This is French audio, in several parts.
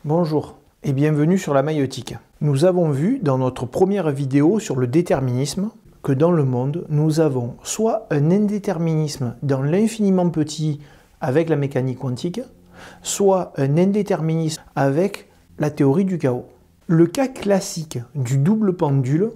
Bonjour et bienvenue sur la maïeutique. Nous avons vu dans notre première vidéo sur le déterminisme que dans le monde, nous avons soit un indéterminisme dans l'infiniment petit avec la mécanique quantique, soit un indéterminisme avec la théorie du chaos. Le cas classique du double pendule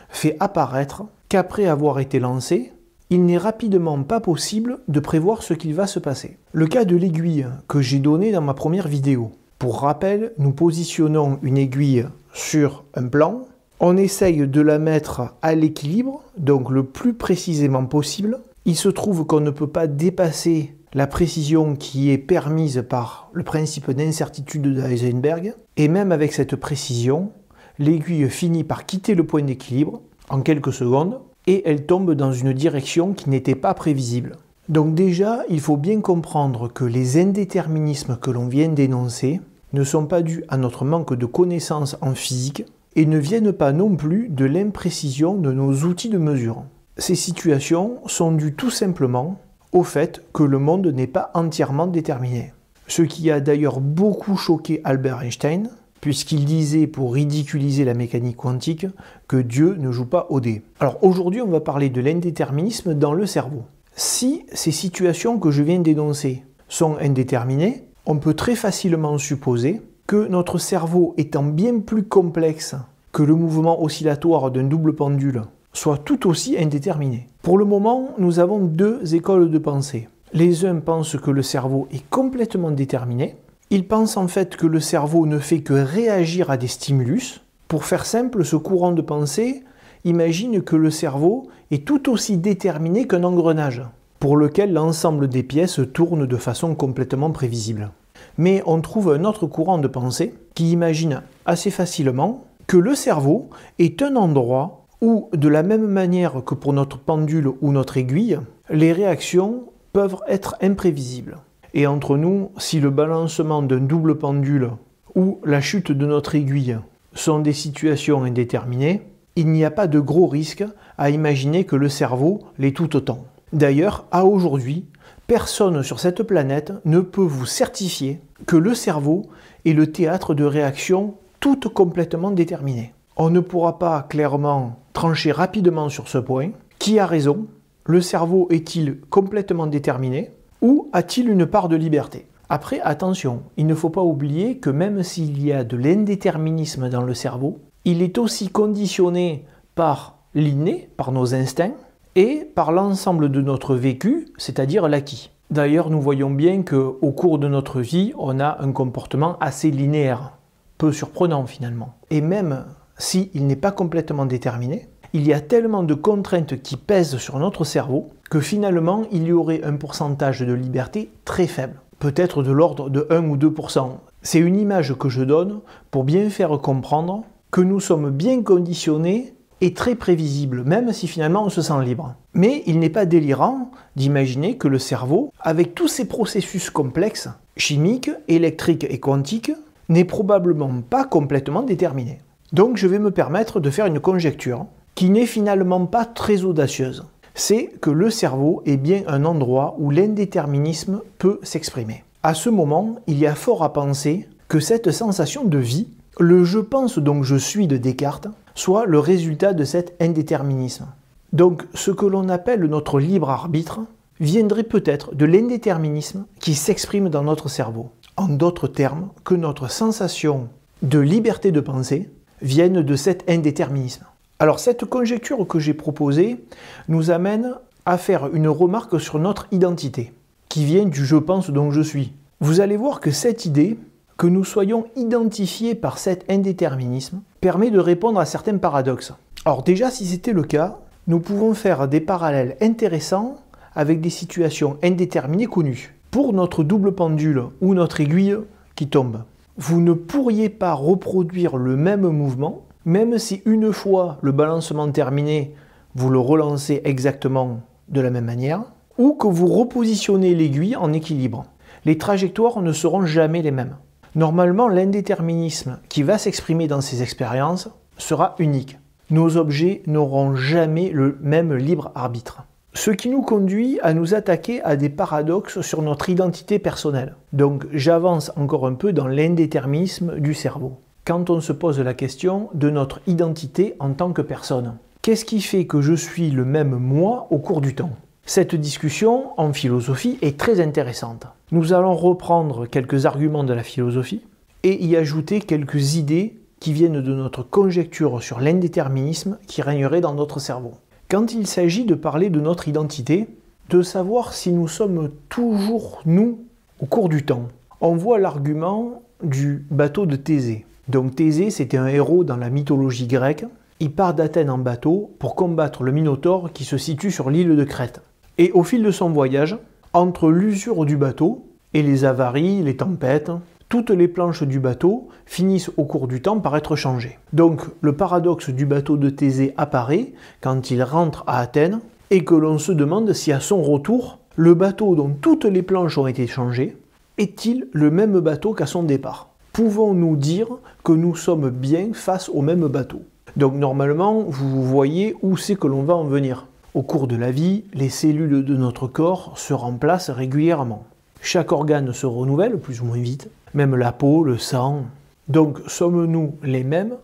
fait apparaître qu'après avoir été lancé, il n'est rapidement pas possible de prévoir ce qu'il va se passer. Le cas de l'aiguille que j'ai donné dans ma première vidéo. Pour rappel, nous positionnons une aiguille sur un plan, on essaye de la mettre à l'équilibre, donc le plus précisément possible. Il se trouve qu'on ne peut pas dépasser la précision qui est permise par le principe d'incertitude d'Heisenberg, et même avec cette précision, l'aiguille finit par quitter le point d'équilibre en quelques secondes, et elle tombe dans une direction qui n'était pas prévisible. Donc déjà, il faut bien comprendre que les indéterminismes que l'on vient d'énoncer ne sont pas dus à notre manque de connaissances en physique et ne viennent pas non plus de l'imprécision de nos outils de mesure. Ces situations sont dues tout simplement au fait que le monde n'est pas entièrement déterminé. Ce qui a d'ailleurs beaucoup choqué Albert Einstein, puisqu'il disait, pour ridiculiser la mécanique quantique, que Dieu ne joue pas au dé. Alors aujourd'hui, on va parler de l'indéterminisme dans le cerveau. Si ces situations que je viens d'énoncer sont indéterminées, on peut très facilement supposer que notre cerveau étant bien plus complexe que le mouvement oscillatoire d'un double pendule, soit tout aussi indéterminé. Pour le moment, nous avons deux écoles de pensée. Les uns pensent que le cerveau est complètement déterminé. Ils pensent en fait que le cerveau ne fait que réagir à des stimulus. Pour faire simple, ce courant de pensée imagine que le cerveau est tout aussi déterminé qu'un engrenage, pour lequel l'ensemble des pièces tourne de façon complètement prévisible. Mais on trouve un autre courant de pensée qui imagine assez facilement que le cerveau est un endroit où, de la même manière que pour notre pendule ou notre aiguille, les réactions peuvent être imprévisibles. Et entre nous, si le balancement d'un double pendule ou la chute de notre aiguille sont des situations indéterminées, il n'y a pas de gros risque à imaginer que le cerveau l'est tout autant. D'ailleurs, à aujourd'hui, personne sur cette planète ne peut vous certifier que le cerveau est le théâtre de réactions toutes complètement déterminées. On ne pourra pas clairement trancher rapidement sur ce point. Qui a raison? Le cerveau est-il complètement déterminé ou a-t-il une part de liberté? Après, attention, il ne faut pas oublier que même s'il y a de l'indéterminisme dans le cerveau, il est aussi conditionné par l'inné, par nos instincts, et par l'ensemble de notre vécu, c'est-à-dire l'acquis. D'ailleurs, nous voyons bien qu'au cours de notre vie, on a un comportement assez linéaire, peu surprenant finalement. Et même s'il n'est pas complètement déterminé, il y a tellement de contraintes qui pèsent sur notre cerveau que finalement, il y aurait un pourcentage de liberté très faible, peut-être de l'ordre de 1 ou 2%. C'est une image que je donne pour bien faire comprendre que nous sommes bien conditionnés et très prévisible, même si finalement on se sent libre. Mais il n'est pas délirant d'imaginer que le cerveau, avec tous ces processus complexes, chimiques, électriques et quantiques, n'est probablement pas complètement déterminé. Donc je vais me permettre de faire une conjecture qui n'est finalement pas très audacieuse. C'est que le cerveau est bien un endroit où l'indéterminisme peut s'exprimer. À ce moment, il y a fort à penser que cette sensation de vie, le « je pense donc je suis » de Descartes, soit le résultat de cet indéterminisme. Donc ce que l'on appelle notre libre arbitre viendrait peut-être de l'indéterminisme qui s'exprime dans notre cerveau. En d'autres termes, que notre sensation de liberté de penser vienne de cet indéterminisme. Alors cette conjecture que j'ai proposée nous amène à faire une remarque sur notre identité, qui vient du « je pense donc je suis ». Vous allez voir que cette idée, que nous soyons identifiés par cet indéterminisme, permet de répondre à certains paradoxes. Alors déjà, si c'était le cas, nous pouvons faire des parallèles intéressants avec des situations indéterminées connues. Pour notre double pendule ou notre aiguille qui tombe, vous ne pourriez pas reproduire le même mouvement, même si une fois le balancement terminé, vous le relancez exactement de la même manière, ou que vous repositionnez l'aiguille en équilibre. Les trajectoires ne seront jamais les mêmes. Normalement, l'indéterminisme qui va s'exprimer dans ces expériences sera unique. Nos objets n'auront jamais le même libre arbitre. Ce qui nous conduit à nous attaquer à des paradoxes sur notre identité personnelle. Donc j'avance encore un peu dans l'indéterminisme du cerveau. Quand on se pose la question de notre identité en tant que personne. Qu'est-ce qui fait que je suis le même moi au cours du temps? Cette discussion en philosophie est très intéressante. Nous allons reprendre quelques arguments de la philosophie et y ajouter quelques idées qui viennent de notre conjecture sur l'indéterminisme qui régnerait dans notre cerveau. Quand il s'agit de parler de notre identité, de savoir si nous sommes toujours nous au cours du temps, on voit l'argument du bateau de Thésée. Donc Thésée, c'était un héros dans la mythologie grecque. Il part d'Athènes en bateau pour combattre le Minotaure qui se situe sur l'île de Crète. Et au fil de son voyage, entre l'usure du bateau et les avaries, les tempêtes, toutes les planches du bateau finissent au cours du temps par être changées. Donc le paradoxe du bateau de Thésée apparaît quand il rentre à Athènes et que l'on se demande si à son retour, le bateau dont toutes les planches ont été changées est-il le même bateau qu'à son départ? Pouvons-nous dire que nous sommes bien face au même bateau? Donc normalement, vous voyez où c'est que l'on va en venir. Au cours de la vie, les cellules de notre corps se remplacent régulièrement. Chaque organe se renouvelle plus ou moins vite, même la peau, le sang. Donc sommes-nous les mêmes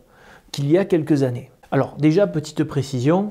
qu'il y a quelques années? Alors déjà, petite précision,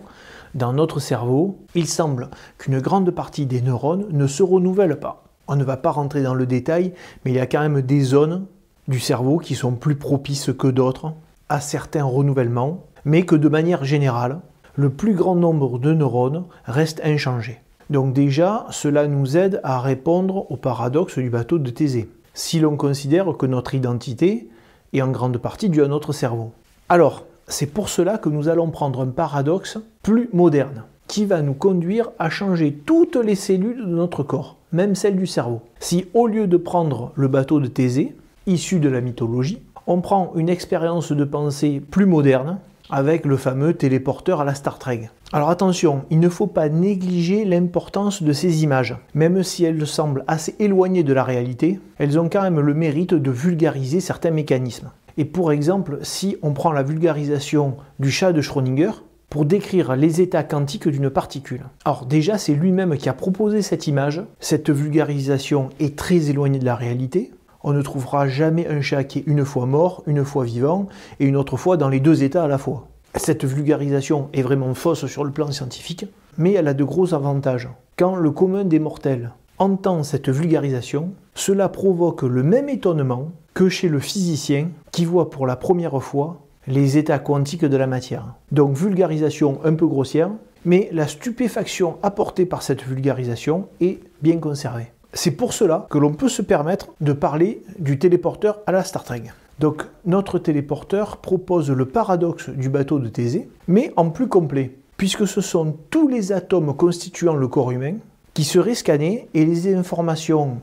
dans notre cerveau, il semble qu'une grande partie des neurones ne se renouvellent pas. On ne va pas rentrer dans le détail, mais il y a quand même des zones du cerveau qui sont plus propices que d'autres à certains renouvellements, mais que de manière générale, le plus grand nombre de neurones reste inchangé. Donc déjà, cela nous aide à répondre au paradoxe du bateau de Thésée, si l'on considère que notre identité est en grande partie due à notre cerveau. Alors, c'est pour cela que nous allons prendre un paradoxe plus moderne, qui va nous conduire à changer toutes les cellules de notre corps, même celles du cerveau. Si au lieu de prendre le bateau de Thésée, issu de la mythologie, on prend une expérience de pensée plus moderne, avec le fameux téléporteur à la Star Trek. Alors attention, il ne faut pas négliger l'importance de ces images. Même si elles semblent assez éloignées de la réalité, elles ont quand même le mérite de vulgariser certains mécanismes. Et pour exemple, si on prend la vulgarisation du chat de Schrödinger, pour décrire les états quantiques d'une particule. Alors déjà, c'est lui-même qui a proposé cette image. Cette vulgarisation est très éloignée de la réalité. On ne trouvera jamais un chat qui est une fois mort, une fois vivant, et une autre fois dans les deux états à la fois. Cette vulgarisation est vraiment fausse sur le plan scientifique, mais elle a de gros avantages. Quand le commun des mortels entend cette vulgarisation, cela provoque le même étonnement que chez le physicien qui voit pour la première fois les états quantiques de la matière. Donc vulgarisation un peu grossière, mais la stupéfaction apportée par cette vulgarisation est bien conservée. C'est pour cela que l'on peut se permettre de parler du téléporteur à la Star Trek. Donc notre téléporteur propose le paradoxe du bateau de Thésée, mais en plus complet, puisque ce sont tous les atomes constituant le corps humain qui seraient scannés et les informations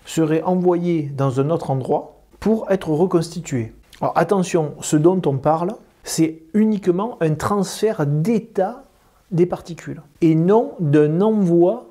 seraient envoyées dans un autre endroit pour être reconstituées. Alors attention, ce dont on parle, c'est uniquement un transfert d'état des particules, et non d'un envoi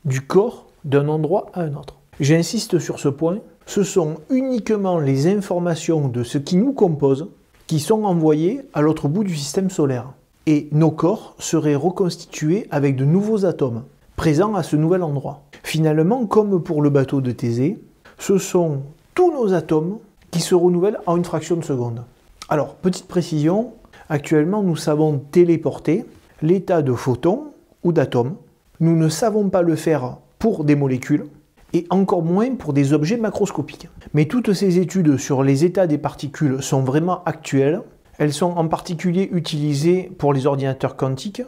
du corps d'un endroit à un autre. J'insiste sur ce point, ce sont uniquement les informations de ce qui nous compose qui sont envoyées à l'autre bout du système solaire. Et nos corps seraient reconstitués avec de nouveaux atomes, présents à ce nouvel endroit. Finalement, comme pour le bateau de Thésée, ce sont tous nos atomes qui se renouvellent en une fraction de seconde. Alors, petite précision, actuellement nous savons téléporter l'état de photons ou d'atomes. Nous ne savons pas le faire pour des molécules, et encore moins pour des objets macroscopiques. Mais toutes ces études sur les états des particules sont vraiment actuelles. Elles sont en particulier utilisées pour les ordinateurs quantiques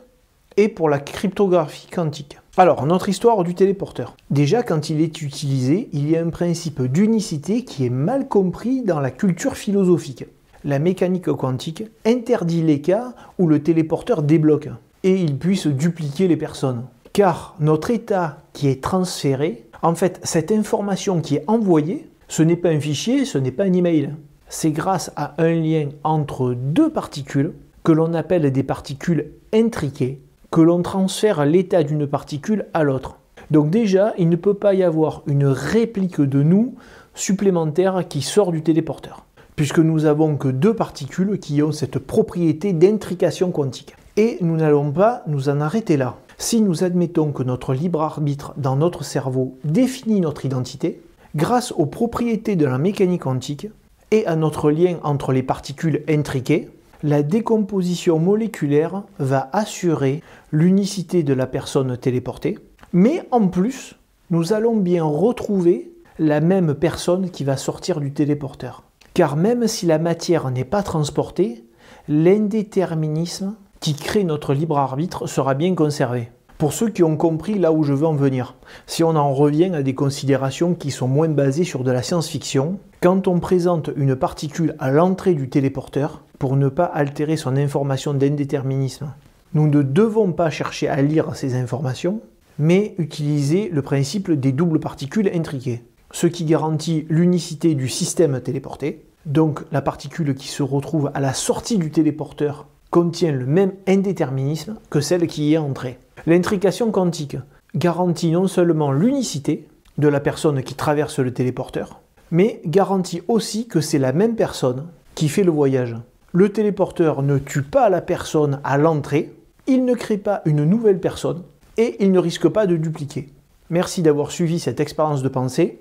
et pour la cryptographie quantique. Alors, notre histoire du téléporteur. Déjà, quand il est utilisé, il y a un principe d'unicité qui est mal compris dans la culture philosophique. La mécanique quantique interdit les cas où le téléporteur débloque et il puisse dupliquer les personnes. Car notre état qui est transféré, en fait, cette information qui est envoyée, ce n'est pas un fichier, ce n'est pas un email. C'est grâce à un lien entre deux particules, que l'on appelle des particules intriquées, que l'on transfère l'état d'une particule à l'autre. Donc déjà, il ne peut pas y avoir une réplique de nous supplémentaire qui sort du téléporteur, puisque nous n'avons que deux particules qui ont cette propriété d'intrication quantique. Et nous n'allons pas nous en arrêter là. Si nous admettons que notre libre arbitre dans notre cerveau définit notre identité, grâce aux propriétés de la mécanique quantique et à notre lien entre les particules intriquées, la décomposition moléculaire va assurer l'unicité de la personne téléportée, mais en plus, nous allons bien retrouver la même personne qui va sortir du téléporteur. Car même si la matière n'est pas transportée, l'indéterminisme qui crée notre libre arbitre sera bien conservé. Pour ceux qui ont compris là où je veux en venir, si on en revient à des considérations qui sont moins basées sur de la science-fiction, quand on présente une particule à l'entrée du téléporteur, pour ne pas altérer son information d'indéterminisme, nous ne devons pas chercher à lire ces informations, mais utiliser le principe des doubles particules intriquées, ce qui garantit l'unicité du système téléporté. Donc la particule qui se retrouve à la sortie du téléporteur contient le même indéterminisme que celle qui y est entrée. L'intrication quantique garantit non seulement l'unicité de la personne qui traverse le téléporteur, mais garantit aussi que c'est la même personne qui fait le voyage. Le téléporteur ne tue pas la personne à l'entrée, il ne crée pas une nouvelle personne et il ne risque pas de dupliquer. Merci d'avoir suivi cette expérience de pensée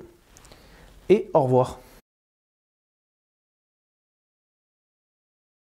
et au revoir.